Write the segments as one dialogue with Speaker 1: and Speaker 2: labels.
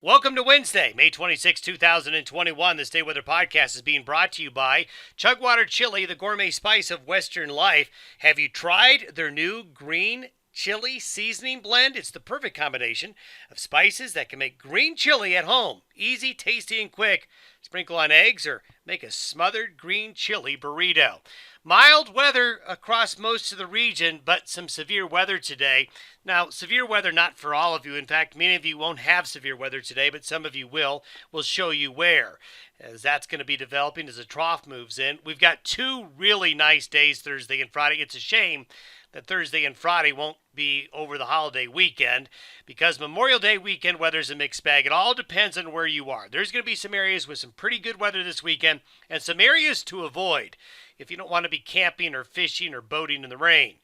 Speaker 1: Welcome to Wednesday, May 26, 2021. This Day Weather Podcast is being brought to you by Chugwater Chili, the gourmet spice of Western life. Have you tried their new green chili seasoning blend? It's the perfect combination of spices that can make green chili at home. Easy, tasty, and quick. Sprinkle on eggs or make a smothered green chili burrito. Mild weather across most of the region, but some severe weather today. Now, severe weather not for all of you. In fact, many of you won't have severe weather today, but some of you will. We'll show you where, as that's going to be developing as a trough moves in. We've got two really nice days, Thursday and Friday. It's a shame that Thursday and Friday won't be over the holiday weekend because Memorial Day weekend weather's a mixed bag. It all depends on where you are. There's going to be some areas with some pretty good weather this weekend and some areas to avoid if you don't want to be camping or fishing or boating in the rain.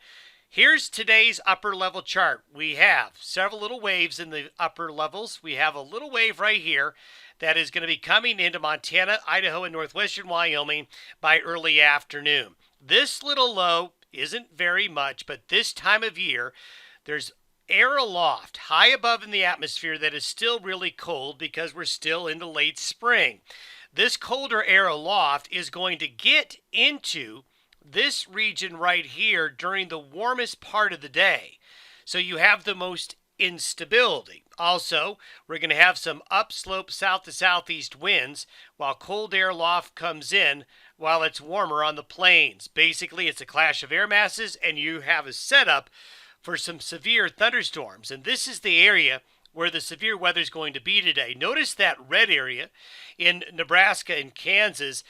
Speaker 1: Here's today's upper level chart. We have several little waves in the upper levels. We have a little wave right here that is going to be coming into Montana, Idaho, and northwestern Wyoming by early afternoon. This little low isn't very much, but this time of year, there's air aloft, high above in the atmosphere that is still really cold because we're still into late spring. This colder air aloft is going to get into this region right here during the warmest part of the day. So you have the most instability. Also, we're going to have some upslope south to southeast winds while cold air aloft comes in while it's warmer on the plains. Basically, it's a clash of air masses and you have a setup for some severe thunderstorms. And this is the area where the severe weather is going to be today. Notice that red area in Nebraska and Kansas.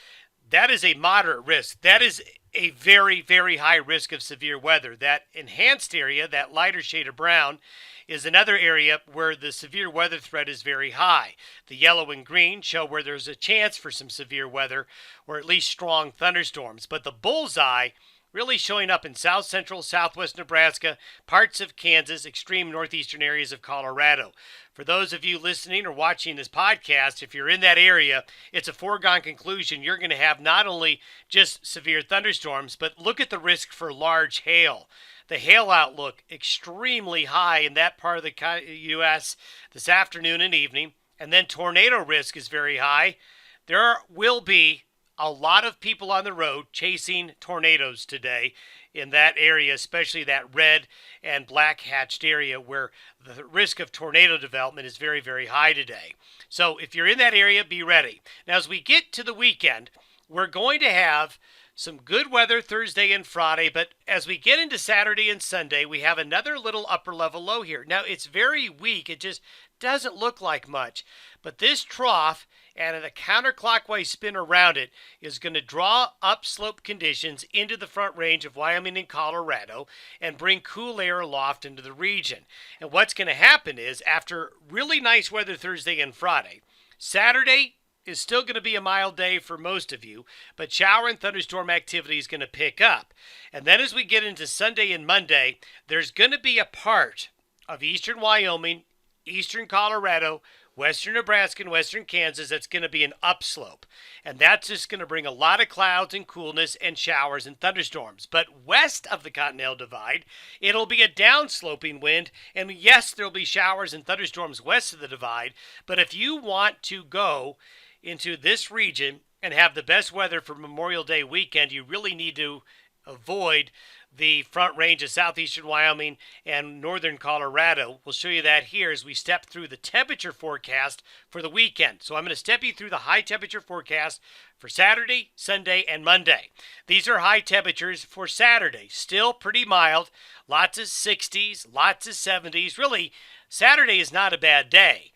Speaker 1: That is a moderate risk. That is a very, very high risk of severe weather. That enhanced area, that lighter shade of brown, is another area where the severe weather threat is very high. The yellow and green show where there's a chance for some severe weather or at least strong thunderstorms. But the bullseye really showing up in south central, southwest Nebraska, parts of Kansas, extreme northeastern areas of Colorado. For those of you listening or watching this podcast, if you're in that area, it's a foregone conclusion you're going to have not only just severe thunderstorms, but look at the risk for large hail. The hail outlook extremely high in that part of the U.S. this afternoon and evening, and then tornado risk is very high. There will be a lot of people on the road chasing tornadoes today in that area, especially that red and black hatched area where the risk of tornado development is very, very high today. So if you're in that area, be ready. Now, as we get to the weekend, we're going to have some good weather Thursday and Friday, but as we get into Saturday and Sunday, we have another little upper level low here. Now, it's very weak. It just doesn't look like much, but this trough and the counterclockwise spin around it is going to draw upslope conditions into the front range of Wyoming and Colorado and bring cool air aloft into the region. And what's going to happen is after really nice weather Thursday and Friday, Saturday is still going to be a mild day for most of you, but shower and thunderstorm activity is going to pick up. And then as we get into Sunday and Monday, there's going to be a part of eastern Wyoming, eastern Colorado, western Nebraska, and western Kansas that's going to be an upslope. And that's just going to bring a lot of clouds and coolness and showers and thunderstorms. But west of the Continental Divide, it'll be a downsloping wind. And yes, there'll be showers and thunderstorms west of the divide. But if you want to go into this region and have the best weather for Memorial Day weekend, you really need to avoid the front range of southeastern Wyoming and northern Colorado. We'll show you that here as we step through the temperature forecast for the weekend. So I'm going to step you through the high temperature forecast for Saturday, Sunday, and Monday. These are high temperatures for Saturday. Still pretty mild. Lots of 60s, lots of 70s. Really, Saturday is not a bad day.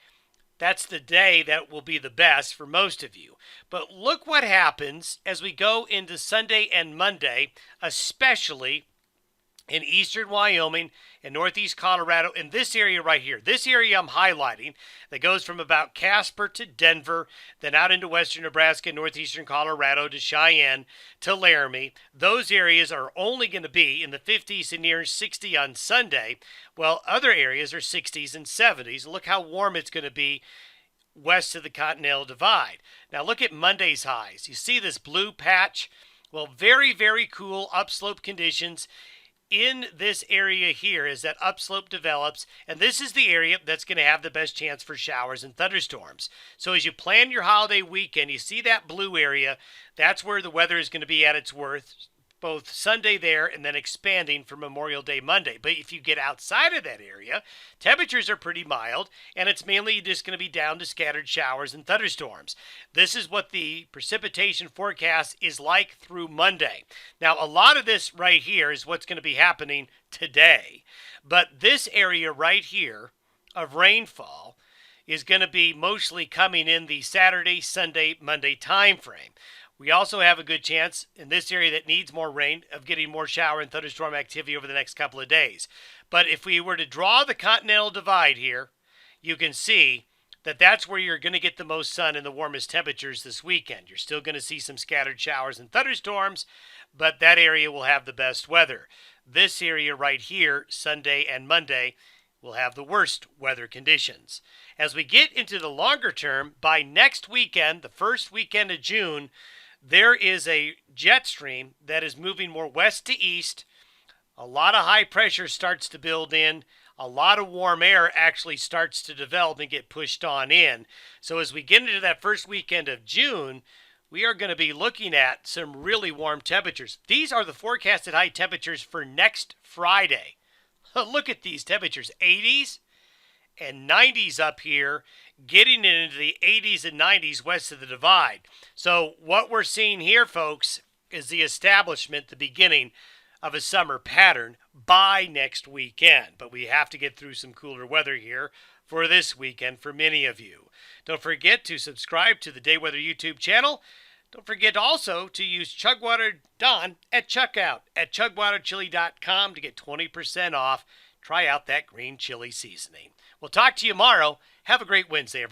Speaker 1: That's the day that will be the best for most of you. But look what happens as we go into Sunday and Monday, especially in eastern Wyoming and northeast Colorado, in this area right here. This area I'm highlighting that goes from about Casper to Denver, then out into western Nebraska, northeastern Colorado to Cheyenne to Laramie. Those areas are only going to be in the 50s and near 60 on Sunday, while other areas are 60s and 70s. Look how warm it's going to be west of the Continental Divide. Now look at Monday's highs. You see this blue patch? Well, very, very cool upslope conditions in this area here as that upslope develops, and this is the area that's going to have the best chance for showers and thunderstorms. So as you plan your holiday weekend, you see that blue area, that's where the weather is going to be at its worst, both Sunday there and then expanding for Memorial Day Monday. But if you get outside of that area, temperatures are pretty mild, and it's mainly just going to be down to scattered showers and thunderstorms. This is what the precipitation forecast is like through Monday. Now, a lot of this right here is what's going to be happening today. But this area right here of rainfall is going to be mostly coming in the Saturday, Sunday, Monday time frame. We also have a good chance in this area that needs more rain of getting more shower and thunderstorm activity over the next couple of days. But if we were to draw the continental divide here, you can see that that's where you're going to get the most sun and the warmest temperatures this weekend. You're still going to see some scattered showers and thunderstorms, but that area will have the best weather. This area right here, Sunday and Monday, will have the worst weather conditions. As we get into the longer term, by next weekend, the first weekend of June, there is a jet stream that is moving more west to east. A lot of high pressure starts to build in. A lot of warm air actually starts to develop and get pushed on in. So as we get into that first weekend of June, we are going to be looking at some really warm temperatures. These are the forecasted high temperatures for next Friday. Look at these temperatures, 80s and 90s up here, getting into the 80s and 90s west of the divide. So what we're seeing here, folks, is the establishment, the beginning of a summer pattern by next weekend. But we have to get through some cooler weather here for this weekend for many of you. Don't forget to subscribe to the Day Weather YouTube channel. Don't forget also to use Chugwater Don at checkout at chugwaterchili.com to get 20% off. Try out that green chili seasoning. We'll talk to you tomorrow. Have a great Wednesday, everybody.